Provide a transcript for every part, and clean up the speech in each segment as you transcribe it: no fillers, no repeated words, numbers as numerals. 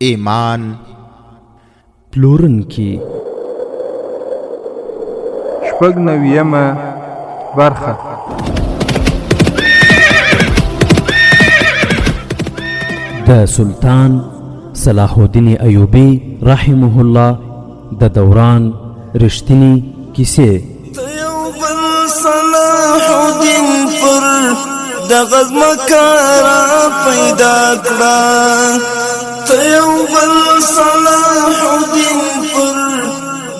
ایمان پلورونکي. شپږ نوېمه برخه. د سلطان صلاح الدین ایوبی رحمه الله د دوران رښتینی کیسې. صلاح الدین پر د غزمکارا پیدا کړه، ته یو بل صلاح الدین پر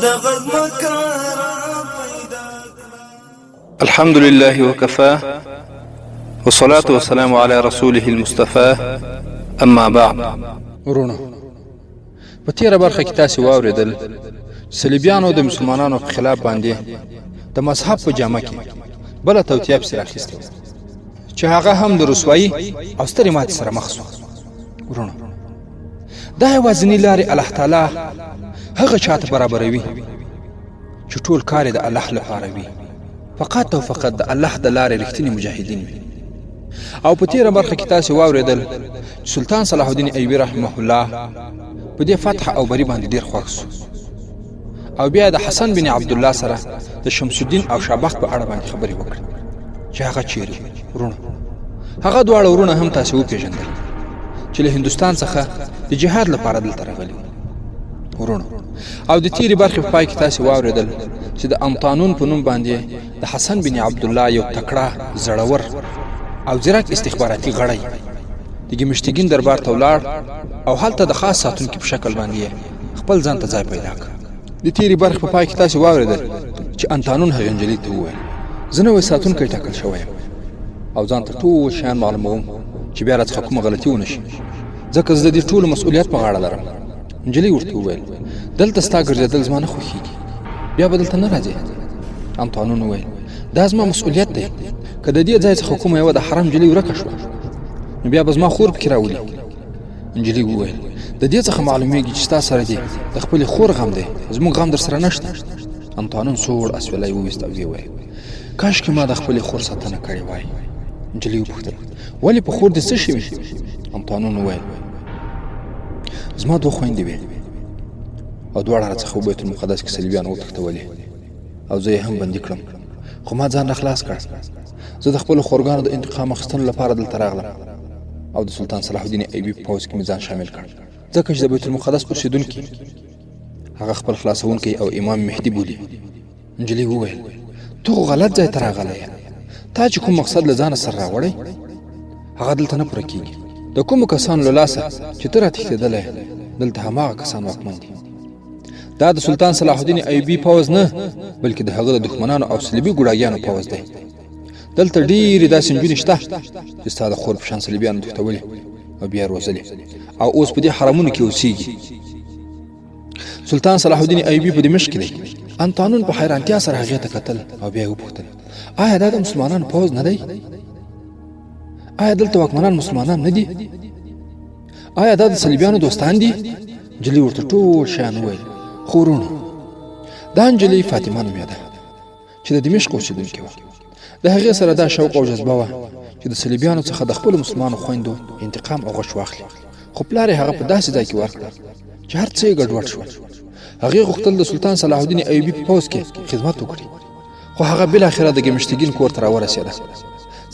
د غزمکارا پیدا کړه. الحمد لله وكفى والصلاة والسلام على رسوله المصطفى اما بعد. ورونه په تیره برخه کې تاسو واوریدل صلیبیانو د مسلمانانو په خلاف باندې د مذهب په جامه کې بل توطیه سره اخیسته چې هغه هم د رسوایی او سترې ماتې سره مخ شو. ورونه دا یوازینی لارې الله تعالی هغه چاته برابروي چې ټول کار د الله لپاره وي، فقط او فقط د الله د لارې رښتینی مجاهدین وي. او په تیره برخه کې تاسو واوریدل سلطان صلاح الدین ایوبی رحمه الله په دې فتح او بری باندې ډیر خوښ شو، او بیا د حسن بن عبد الله سره د شمس الدین او شابخت په اړه باندې خبرې وکړې چې هغه چیرې ورونه. هغه دواړه ورونه هم تاسو وپېژندل چې له هندوستان څخه د جهاد لپاره دلته راغلي ورونه. او د تیرې برخې په پای کې تاسو واوریدل چې د انطانون په نوم باندې د حسن بن عبد الله یو تکړه زړور او ځیرک استخباراتي غړی د ګمشتګین دربار ته ولاړ او هلته د خاص ساتونکي په شکل باندې خپل ځان ته ځای پیدا کړ. د تیرې برخې په پای کې تاسو واوریدل چې انطانون هغې نجلۍ ته وویل زه نوی ساتونکی ټاکل شوی یم او ځان ته ټول شیان معلوموم چې بیا راڅخه کومه غلطي ونه شي، ځکه زه د دې ټولو مسؤلیت په غاړه لرم. نجلۍ ورته وویل دلته ستا ګرځېدل زما نه خوښېږي، بیا به دلته نه راځې. انطانون وویل دا زما مسؤلیت دی، که د دې ځای څخه کومه یوه د حرام نجلۍ ورکه شوه نو بیا به زما خور پکې راولي. نجلۍ وویل د دې څخه معلومیږي چې ستا سره دی د خپلې خور غم دی، زموږ غم در سره نشته. انطانون سوړ اسویلی وویست او ویې کاشکې ما د خپلې خور ساتنه کړې وای. نجلۍ وپوښتل ولې په خور دې څه شوي؟ انطانون وویل زما دوه خویندې وې او دواړه راڅخه بیت المقدس کې صلیبیان وتښتولې او زه یې هم بندي کړم، خو ما ځان راخلاص کړ. زه د خپلو خورګانو د انتقام اخیستلو لپاره دلته راغلم او د سلطان صلاح الدین ایوبي په پوځ کې مې ځان شامل کړ، ځکه چې د بیت المقدس اوسېدونکي هغه خپل خلاصونکی او امام مهدي بولي. نجلۍ وویل ته خو غلط ځای ته راغلی یې، تا چې کوم مقصد له ځانه سره راوړی هغه دلته نه پوره کېږي. د کومو کسانو له لاسه چې ته راتښتېدلی دلته هماغه کسان واکمن دي. دا د سلطان صلاح الدین ایوبي پوځ نه بلکې د هغه د دښمنانو او صلیبي ګوډاګیانو پوځ دی. دلته ډېرې داسې نجونې شته چې ستا د خور په شان صلیبیانو تښتولې او بیا روزلې او اوس په دې حرمونو کې اوسېږي. سلطان صلاح الدین ایوبي په دمشق کې دی. انطانون په حیرانتیا سره هغې ته کتل او بیا یې وپوښتل آیا دا د مسلمانانو پوځ نه دی؟ آیا دلته واکمنان مسلمانان نه دي؟ آیا دا د صلیبیانو دوستان دي؟ نجلۍ ورته ټول شیان وویل. خو ورونو دا نجلۍ فاطمه نومېده چې د دمشق اوسېدونکې وه. د هغې سره دا شوق او جذبه وه چې د صلیبیانو څخه د خپلو مسلمانو خویندو انتقام او غش واخلي، خو پلار یې هغه په داسې ځای کې ورکړه چې هر څه یې ګډوډ شول. هغې غوښتل د سلطان صلاح الدین ایوبي په پوځ کې خدمت وکړي، خو هغه بالاخره د ګمشتګین کور ته راورسېده.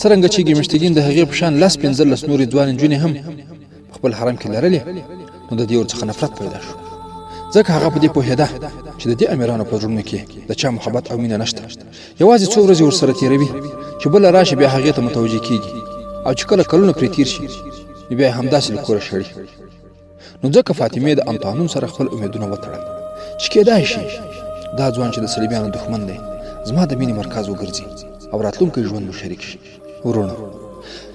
څرنګه چې ګمشتګین د هغې په شان 15 نورې ځوانې نجونې هم په خپل حرم کې لرلې نو د دې ورڅخه نفرت پیدا شو، ځکه هغه په دې پوهېده چې د دې امیرانو په زړونو کې د چا محبت او مینه نشته، یوازې څو ورځې ورسره تېروي چې بله راشي بیا هغې ته متوجه کېږي او چې کله کلونه پرې تېر شي نو بیا یې همداسې له کوره شړي. نو ځکه فاطمې د انطانون سره خپل امیدونه وتړل چې کېدای شي دا ځوان چې د صلیبیانو دښمن دی زما د مینې مرکز وګرځي او راتلونکی ژوند مو شریک شي. ورونه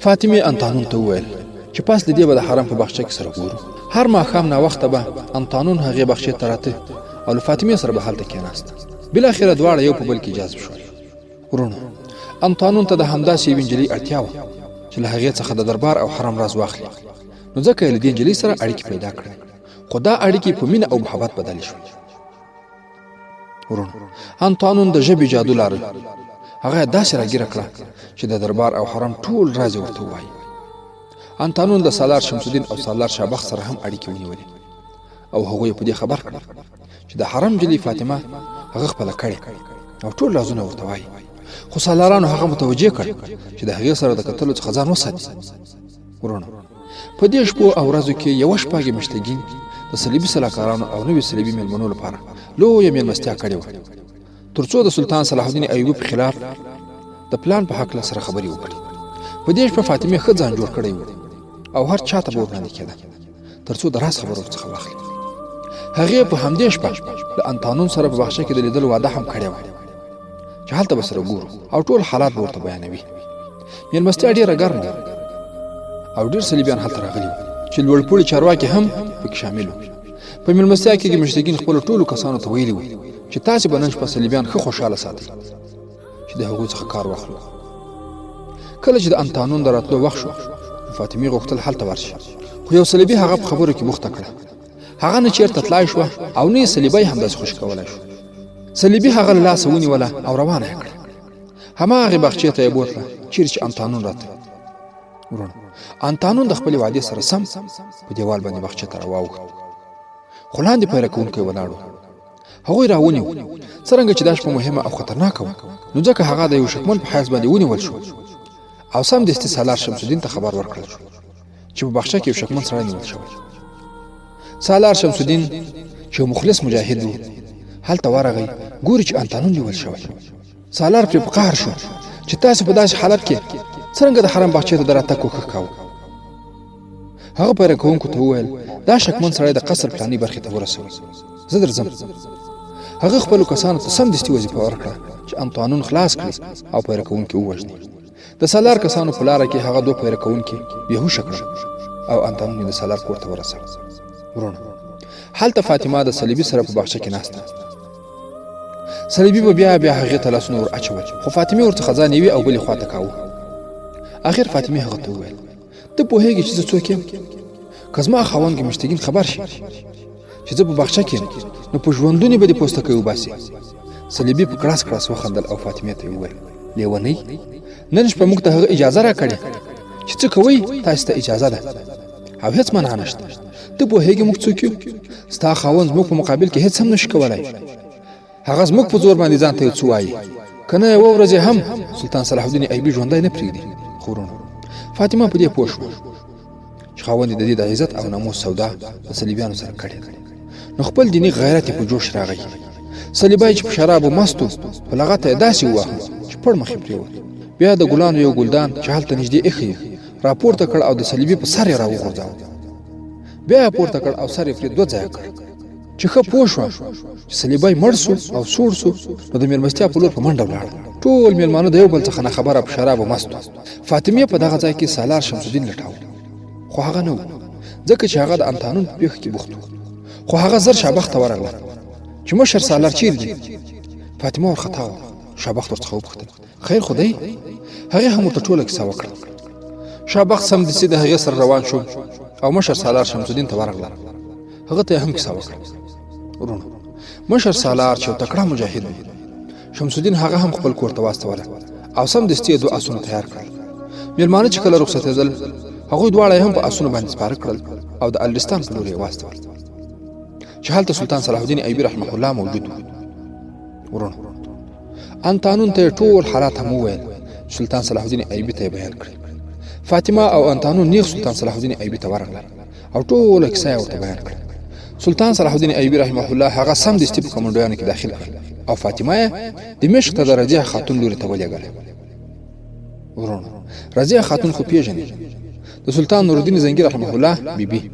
فاطمې انطانون ته وویل چې پاس له دې به د حرم په باغچه کې سره ګورو. هر ماښام ناوخته به انطانون هغې باغچې ته راته او له فاطمې سره به هلته کېناست. بالاخره دواړه یو په بل کې جذب شول. ورونه انطانون ته د همداسې یوې نجلۍ اړتیا وه چې له هغې څخه د دربار او حرم راز واخلي، نو ځکه یې له دې نجلۍ سره اړیکې پیدا کړې، خو دا اړیکې په مینه او محبت بدلې شوې. ورونه انطانون د ژبې جادو لرل، هغه داسې راګیره کړه چې د دربار او حرم ټول راز ورته ووایي. انطانون د سالار شمس الدین او سالار شابخت سره هم اړیکې ونیولې او هغوی په دې خبر کړل چې د حرم جلی فاطمه هغه خپل کړي او ټول لازونه ورته وایي. خو سالارانو هغه متوجه کړ چې د هغې سره د کتلو څخه ځان وساتي. ورونو په دې شپو او ورځو کې یوه شپه کې مشتګین د صلیبي سلاکارانو او نوي صلیبي میلمنو لپاره لویه میلمستیا کړې وه تر څو د سلطان صلاح الدین ایوبي په خلاف د پلان په هکله سره خبرې وکړي. په دې شپه فاطمې ښه ځان جوړ کړی و او هر چا ته به وړاندې کېده تر څو د راز خبرو څخه واخلي. هغې په همدې شپه د انتانون سره په باغچه کې د لیدلو وعده هم کړې وه چې هلته به سره ګورو او ټول حالات به ورته بیانوي. میلمستیا ډېره ګرمه وه او ډېر صلیبیان هلته راغلي وو چې لوړپوړي چارواکي هم پکې شامل وو. په میلمستیا کې مشتګین خپلو ټولو کسانو ته ویلي وو چې تاسې به نن شپه صلیبیان ښه خوشحاله ساتئ چې د هغوی څخه کار واخلو. کله چې د انتانون د راتلو وخت شو فاطمې غوښتل هلته ورشي خو یو صلیبي هغه په خبرو کې بوخته کړه. هغه نه چېرته تلای شوه او نه یې صلیبی همداسې خوشي کولی شو. صلیبي هغه له لاسه ونیوله او روانه یې کړه. هماغې باغچې ته یې بوتله چیرې چې انتانون راته. ورونو انتانون د خپلې وعدې سره سم په دیوال باندې باغچې ته راواوښت خو لاندې پیره کوونکی ولاړ و. هغوی راونیو څرنګه چې دا شپه مهمه او خطرناکه وه نو ځکه هغه د یو شکمن په حیث باندې ونیول شو او سمدستي سالار شمس الدین ته خبر ورکړل شو چې په باغچه کې یو شکمن سړی نیول شوی. سالار شمس الدین چې یو مخلص مجاهد و هلته ورغی ګوري چې انتانون نیول شوی. سالار پرې په قهر شو چې تاسو په داسې حالت کې څرنګه د حرم باغچې ته د راتګ کوښښ کاوه. هغه پیره کوونکو ته وویل دا شکمن سړی د قصر پلاني برخې ته ورسوئ زه درځم. هغه خپلو کسانو ته سمدستي وظیفه ورکړه چې انتانون خلاص کړي او پیره کوونکي ووژني. د سالار کسانو په لاره کې هغه دوه پیره کوونکي بېهوشه کړل او انتانون یې د سالار کور ته ورسوه. ورونو هلته فاطمه د صلیبي سره په باغچه کې ناسته. صلیبي به بیا هغې ته لاسونه ور اچول خو فاطمې ورڅخه ځان یوې او بلې خواته کاوه. اخر فاطمې هغه ته وویل ته پوهېږې چې زه څوک یم؟ که زما خاوند کې مشتګین خبر شي چې زه په باغچه کې نو په ژوندوني به دې پوستکی وباسي. صلیبي په کړاس کړاس وخندل او فاطمې ته یې وویل لیونۍ نن شپه موږ ته هغه اجازه راکړې چې څه کوئ تاسې ته اجازه ده او هېڅ منع نشته. ته پوهېږې موږ څوک یو؟ ستا خاوند زموږ په مقابل کې هېڅ هم نشي کولی. هغه زموږ په زور باندې ځان ته یو څه وایي که نه یوه ورځ هم سلطان صلاح الدین ایوبي ژوندی نه پرېږدي. خو ورونو فاطمه په دې پوه شوه چې خاوند د دې د عزت او ناموس سودا د صلیبیانو سره کړې ده نو خپل دیني غیرت یې په جوش راغی. صلیبی چې په شرابو مست و په لغته یې داسې وواهه چې پړ مخې پرېوت. بیا د ګلانو یو ګلدان چې هلته نږدې ایښی راپورته کړ او د صلیبي په سر یې راوغورځاوه. بیا یې پورته کړ او سر یې پرې دوه ځایه کړ چې ښه پوه شوه چې صلیبی مړ سو او سوړ سو نو د مېلمستیا په لور په منډه ولاړه. ټول مېلمانه د یو بل څخه ناخبره په شرابو مست وو. فاطمې په دغه ځای کې سالار شمس الدین لټاوه خو هغه نه و ځکه چې هغه د انتانون په پېښه کې بوخت و. خو هغه زر شابخ ته ورغله چې مشر سالار چیرې دی؟ فاطمه ورخطا وه. شابخ ورڅخه وپوښتل خیر خو دی؟ هغې هم ورته ټوله کیسه وکړه. شابخ سمدستي د هغې سره روان شو او مشر سالار شمس الدین ته ورغله. هغه ته یې هم کیسه وکړه. ورونو مشر سالار چې یو تکړه مجاهد و شمس الدین هغه هم خپل کور ته واستوله او سمدستي یې دوه اسونه تیار کړل. مېلمانه چې کله رخصتېدل هغوی دواړه یې هم په اسونو باندې سپاره کړل او د الرستان په لور یې واستول چې هلته سلطان صلاح الدین ایوبي رحمه الله موجود و. ورونو انتانون ته یې ټول حالات هم وویل چې سلطان صلاح الدین ایوبي ته یې بیان کړي. فاطمه او انتانون نیغ سلطان صلاح الدین ایوبي ته ورغلل او ټوله کیسه یې ورته بیان کړه. سلطان صلاح الدین ایوبي رحمه الله هغه سمدستي په کمانډویانو کې داخل کړ او فاطمه یې دمشق ته د رضیه خاتون لوري ته ولېږله. ورونو رضیه خاتون خو پیژنې د سلطان نور الدین زنګي رحمه الله بیبي.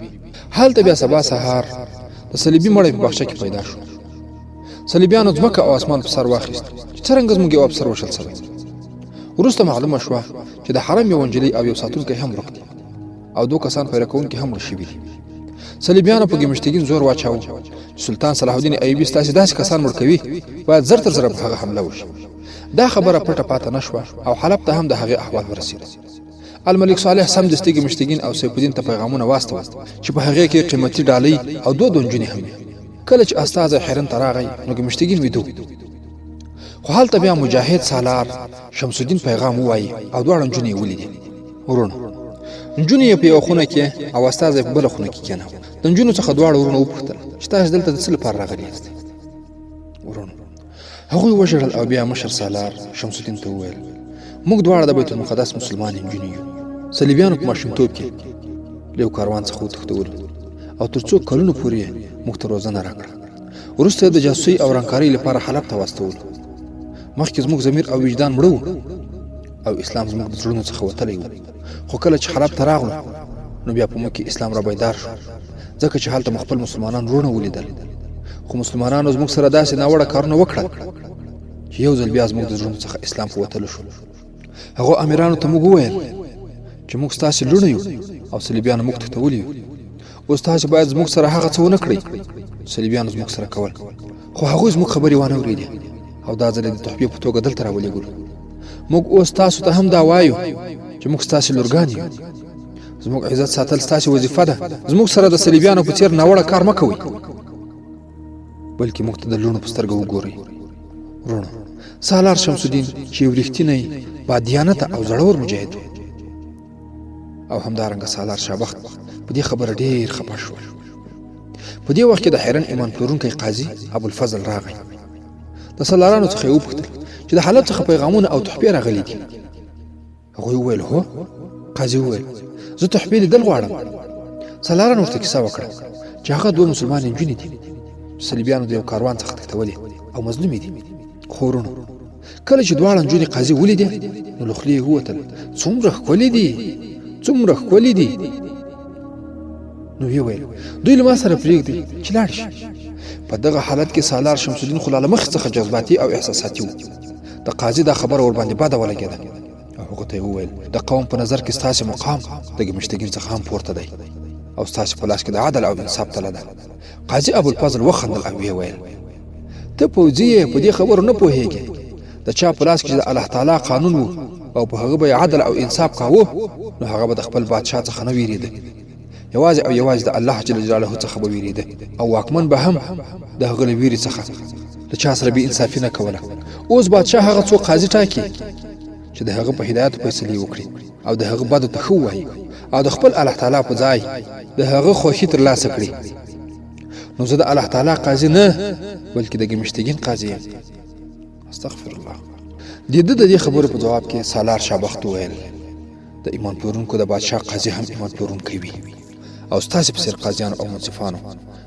هلته بیا سبا سهار د صلیبي مړی په باغچه کې پیدا شو. صلیبیانو ځمکه او اسمان په سر واخیست چې څرنګه زموږ یو افسر وشل سوی. وروسته معلومه شوه چې د حرم یو نجلۍ او یو ساتونکی هم ورک دي او دوه کسان پیره کوونکي هم مړه شوي دي. صلیبیانو په مشتګین زور واچاوه چې سلطان صلاح الدین ایوبي ستاسې داسې کسان مړ کوي باید زر تر زره په هغه حمله وشي. دا خبره پټه پاته نه شوه او حلب ته هم د هغې احوال ورسېد. الملک صالح سمدستي مشتګین او سیف الدین ته پیغامونه واستول چې په هغې کې قیمتي ډالۍ او دوه نجونې هم وي. کله چې استازی حرم ته راغی نو مشتګین ویده وو. خو هلته بیا مجاهد سالار شمس الدین پیغام ووایي او دواړه نجونې یې ولیدې. ورونو نجونې یې په یوه خونه کې او استازی په بله خونه کې کېناوه. د نجونو څخه دواړه ورونه وپوښتل چې تاسو دلته د څه لپاره راغلي یاست؟ ورونو هغوی وژړل او بیا مشر سالار شمس الدین ته وویل موږ دواړه د بیت المقدس مسلمان نجونې یو. صلیبیانو په ماشومتوب کې له یو کاروان څخه وتښتولو او تر څو کلونو پورې موږ ته روزنه راکړه. وروسته د جاسوسۍ او رنګکارۍ لپاره حلب ته واستولو. مخکې زموږ ضمیر او وجدان مړه و او اسلام زموږ د زړونو څخه وتلی و. خو کله چې حلب ته راغلو نو بیا په موږ کې اسلام را بیدار شو، ځکه چې هلته مو خپل مسلمانان وروڼه ولیدل. خو مسلمانانو زموږ سره داسې ناوړه کارونه وکړل چې یو ځل بیا زموږ د زړونو څخه اسلام په وتلو شو. هغو امیرانو ته موږ وویل چې موږ ستاسې لوڼه یو او صلیبیانو موږ تښتولي یو. اوس تاسې باید زموږ سره هغه څه ونه کړئ صلیبیانو زموږ سره کول. خو هغوی زموږ خبرې وانه اورېدې او دا ځل د تحفې په توګه دلته راولېږلو. موږ اوس تاسو ته هم دا وایو چې موږ ستاسې لورګان یو. زموږ عزت ساتل ستاسې وظیفه ده. زموږ سره د صلیبیانو په څېر ناوړه کار مه کوئ، بلکې موږ ته د لوڼو په سترګه وګورئ. وروڼو سالار شمس الدین چې یو رښتینی بادیانته او زړور مجاهد و او همدارنګه سالار شابخت په دې خبره ډېر خفه شول. په دې وخت کې د حیران ایمان پلورونکی قاضي ابوالفضل راغی. د سالارانو څخه یې وپوښتل چې د حلب څخه پیغامونه او تحفې راغلي دي. هغوی وویل هو. قاضي وویل زه تحفې لیدل غواړم. سالارانو ورته کیسه وکړه چې هغه دوه مسلمانې نجونې دي چې صلیبیانو د یو کاروان څخه تښتولې او مظلومې دي. خو وروڼو کله چې دواړه نجونې قاضي ولیدې نو له خولې یې ووتل څومره ښکلې دي، څومره ښکلې دي. نو ویې ویل دوی له ما سره پرېږدئ چې لاړ شي. په دغه حالت کې سالار شمس الدین خو له مخکې څخه جذباتي او احساساتي و. د قاضي دا خبره ورباندې بده ولګېده او هغه ته یې وویل د قوم په نظر کې ستاسې مقام د ګمشتګین څخه هم پورته دی او ستاسې په لاس کې د عدل او انصاف تله ده. قاضي ابوالفضل وخندل او ویې ویل ته پوځي یې په دې خبرو نه پوهېږې. د چا په لاس کې چې د الله تعالی قانون و او په هغه به یې عدل او انصاف کاوه نو هغه به د خپل بادشاه څخه نه ویرېده، یوازې او یوازې د الله جل جلاله څخه به ویرېده او واکمن به هم د هغه له ویرې څخه د چا سره بې انصافي نه کوله. اوس بادشاه هغه څوک قاضي ټاکي چې د هغه په هدایت فیصلې وکړي او د هغه بدو ته ښه ووایي او د خپل الله تعالی په ځای د هغه خوښي ترلاسه کړي. نو زه د الله تعالی قاضي نه بلکې د ګمشتګین قاضي یم. استغفر الله. د دې خبرو په جواب کې سالار شابخت وویل د ایمان پلورونکو د بادشاه قاضي هم ایمان پلورونکی وي او ستاسې په څېر قاضیانو او منصفانو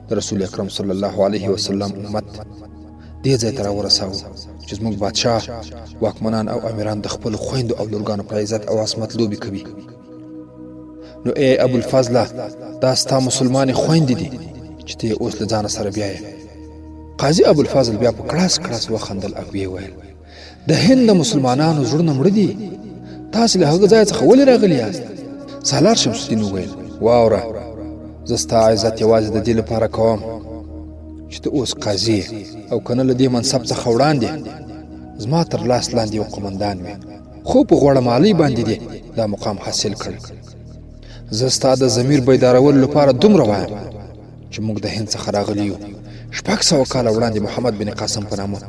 د رسول اکرم صلی الله علیه وسلم امت دې ځای ته راورساوه چې زموږ بادشاه واکمنان او امیران د خپلو خویندو او لورګانو په عزت او عصمت لوبې کوي. نو ای ابوالفضله دا ستا مسلمانې خویندې دي چې ته یې اوس له ځانه سره بیایې. قاضي ابوالفضل بیا په کړاس کړاس وخندل او ویې ویل د هند د مسلمانانو زړونه مړه دي، تاسې له هغه ځای څخه ولې راغلي یاست؟ سالار شمس الدین وویل واوره زه ستا عزت یوازې د دې لپاره کوم چې ته اوس قاضي او که نه له دې منصب څخه وړاندې زما تر لاس لاندې یو قمندان وې خو په غوړه مالۍ باندې دې دا مقام حاصل کړ. زه ستا د ضمیر بیدارولو لپاره دومره وایم چې موږ د هند څخه راغلي یو. 600 کاله وړاندې محمد بن قاسم په نامه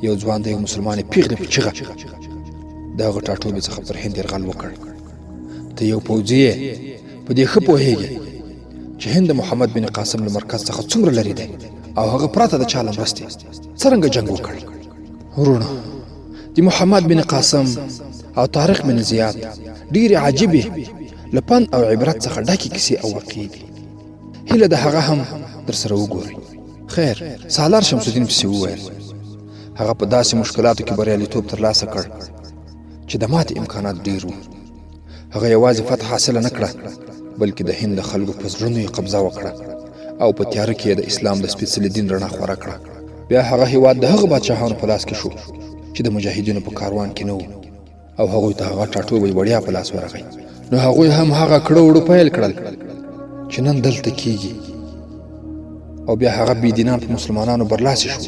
یو ځوان د یو مسلمانې پیغلې په چیغه د هغه ټاټوبې څخه پر هند یرغل وکړ. ته یو پوځي یې په دې ښه پوهېږې چې هند د محمد بن قاسم له مرکز څخه څومره لرې دی او هغه پرته د چا له مرستې څرنګه جنګ وکړ. وروڼه د محمد بن قاسم او طارق بن زیاد ډېرې عجیبې له پند او عبرت څخه ډکې کیسې او واقعې دي. هیله د هغه هم در سره وګورئ. خیر سالار شمس الدین پسې وویل هغه په داسې مشکلاتو کې بریالیتوب ترلاسه کړ چې د ماتې امکانات ډېر وو. هغه یوازې فتح حاصله نه کړه بلکې د هند د خلکو په زړونو یې قبضه وکړه او په تیاره کې د اسلام د سپېڅلي دین رڼا خوره کړه. بیا هغه هېواد د هغه بادشاهانو په لاس کې شو چې د مجاهدینو په کاروان کې نه وو او هغوی ته هغه ټاټوبی وړیا په لاس ورغی. نو هغوی هم هغه کړه وړه پیل کړل چې نن دلته کېږي او بیا هغه بې دینان په مسلمانانو برلاسې شو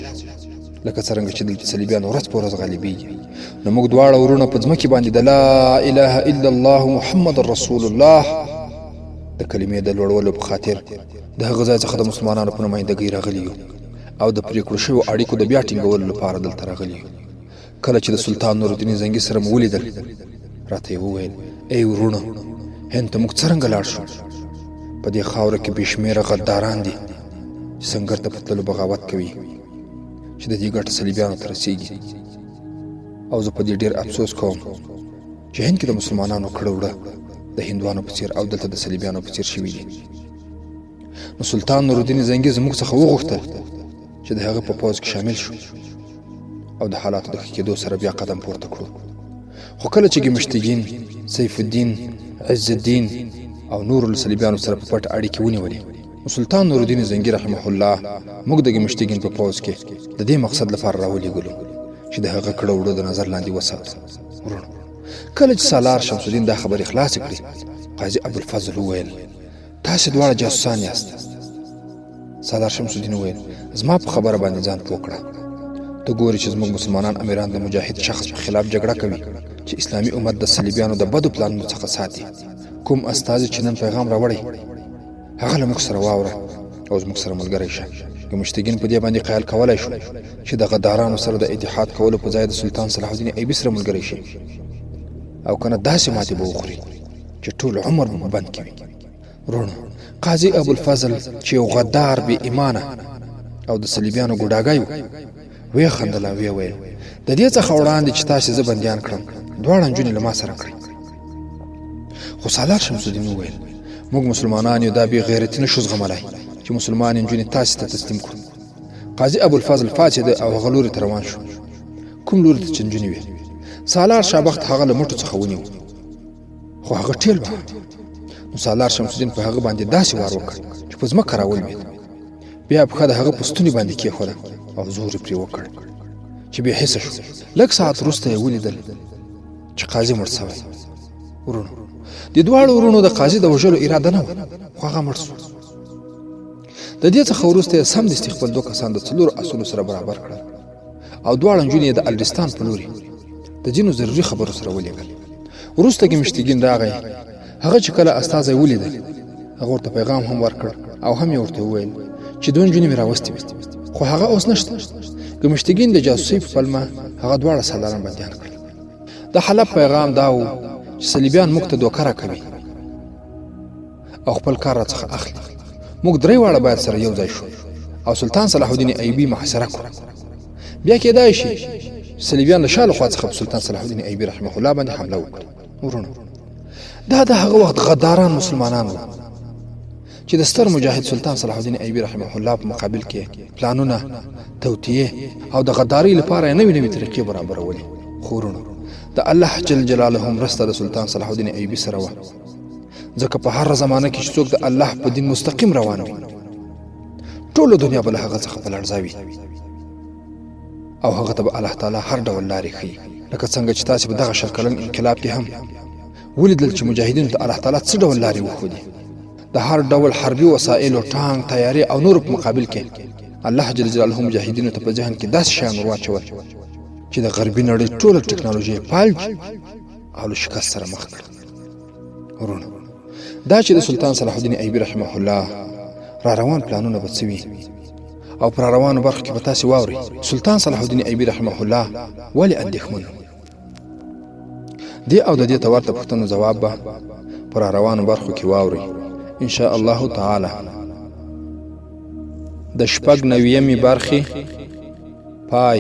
لکه څرنګه چې دلته صلیبیان ورځ په ورځ غالبېږي. نو موږ دواړه ورونه په ځمکې باندې د لا اله الا الله محمد رسول الله د کلمې د لوړولو په خاطر د هغه ځای څخه د مسلمانانو په نمایندګۍ راغلي یو او د پرېکړو شویو اړیکو د بیا ټینګولو لپاره دلته راغلي یو. کله چې د سلطان نورالدین زنګي سره مو ولیدل راته یې وویل ای ورونه هند ته موږ څرنګه لاړ شو؟ په دې خاوره کې بې شمېره غداران دي چې سنګر ته په تللو بغاوت کوي چې د دې ګټه صلیبیانو ته رسېږي. او زه په دې ډېر افسوس کوم چې هند کې د مسلمانانو کړه وړه د هندوانو په څېر او دلته د صلیبیانو په څېر شوي دي. نو سلطان نورالدین زنګي زموږ څخه وغوښتل چې د هغه په پوځ کې شامل شو او د حالاتو د ښه کېدو سره بیا قدم پورته کړو. خو کله چې ګمشتګین، سیف الدین، عز الدین او نور له صلیبیانو سره په پټ اړیکې ونیولې، نو سلطان نورالدین زنګي رحمه الله موږ د ګمشتګین په پوځ کې د دې مقصد لپاره راولېږلو چې د هغه کړه وړه د نظر لاندې وساتو. ورونو، کله چې سالار شمس الدین دا خبرې خلاصې کړې، قاضي ابوالفضل وویل تاسې دواړه جاسوسان یاست. سالار شمس الدین وویل زما په خبره باندې ځان پوه کړه. ته ګورې چې زموږ مسلمانان امیران د مجاهد شخص په خلاف جګړه کوي چې اسلامي امت د صلیبیانو د بدو پلانونو څخه ساتي. کوم استازي چې نن پیغام راوړی هغه له موږ سره واوره او زموږ سره ملګری شه. ګمشتګین په دې باندې قیل کولی شو چې د غدارانو سره د اتحاد کولو په ځای د سلطان صلاح الدین ایوبي سره ملګری شي، او کنه داسې ماتې به وخوري چې ټول عمر به بند کوي. ورونو، قاضي ابوالفضل چې یو غدار بې ایمانه او د صلیبیانو ګوډاګی و، ویې خندل او ویې ویل د دې څخه وړاندې چې تاسې زه بندیان کړم دواړه نجونې له ما سره کړئ. خو سالار شمس الدین وویل موږ مسلمانان یو دا بې غیرتي نشو زغملی چې مسلمان نجونې تاسې ته تسلیم کړو. قاضي ابوالفضل پاڅېد او هغه لوري ته روان شو، کوم لوري ته چې نجونې وې. سالار شابخت هغه له مټو څخه ونیو، خو هغه ټیل واهه. نو سالار شمس الدین په هغه باندې داسې وار وکړ چې په ځمکه راولوېد. بیا پښه د هغه په ستوني باندې کېښوده او زور یې پرې وکړ چې بې حسه شو. لږ ساعت وروسته یې ولیدل چې قاضي مړ سوی. ورونو، د دواړو ورونو د قاضي د وژلو اراده نه وه، خو هغه مړ سو. د دې څخه وروسته یې سمدستي خپل دوه کسان د 4 اسونو سره برابر کړل او دواړه نجونې یې د الرستان په لوري د ځینو ضروري خبرو سره ولېږل. وروسته ګمشتګین راغی. هغه چې کله استازی ولیدل هغه ورته پیغام هم ورکړ او هم یې ورته وویل چې دوه نجونې مې راوستې وې، خو هغه اوس نشته. ګمشتګین د جاسوسۍ په پلمه هغه دواړه سالاران بندیان کړل. د حلب پیغام دا و چې صلیبیان موږ ته دوکه راکوي او خپل کار راڅخه اخلي. موږ درې واړه باید سره یو ځای شو او سلطان صلاح الدین ایوبي محاصره کړو. بیا کېدای شي صلیبیان له شا له خوا څخه په سلطان صلاح الدین ایوبي رحمه الله باندې حمله وکړي. ورونو، دا د هغه وخت غداران مسلمانان وو چې د ستر مجاهد سلطان صلاح الدین ایوبي رحمه الله په مقابل کې پلانونه، توطیې او د غدارۍ لپاره نوې نوې طریقې برابرولې. خو ورونو، د الله جل جلاله مرسته د سلطان صلاح الدین ایوبي سره وه، ځکه په هر زمانه کې چې څوک د الله په دین مستقیم روان وي ټوله دنیا به له هغه څخه په لړزاوي او هغه ته به الله تعالی هر ډول لارې ښیي. لکه څنګه چې تاسې په دغه شل کلن انقلاب کې هم ولیدل چې مجاهدینو ته الله تعالی څه ډول لارې وښودې. د هر ډول حربي وسایلو، ټانک، تیارې او نورو په مقابل کې الله جل جلاله مجاهدینو ته په ذهن کې داسې شیان ور واچول چې د غربي نړۍ ټوله ټکنالوژي یې فلج او له شکست سره مخ کړ. ورونو، دا چې د سلطان صلاح الدین ایوبي رحمه الله را روان پلانونه به څه وي او پر روانو برخو کې به تاسې واورئ سلطان صلاح الدین ایوبي رحمه الله ولې اندېښمن و. دې او د دې ته ورته پوښتنو ځواب به پر روانو برخو کې واورئ ان شاء الله تعالی. د 96مې برخې پای.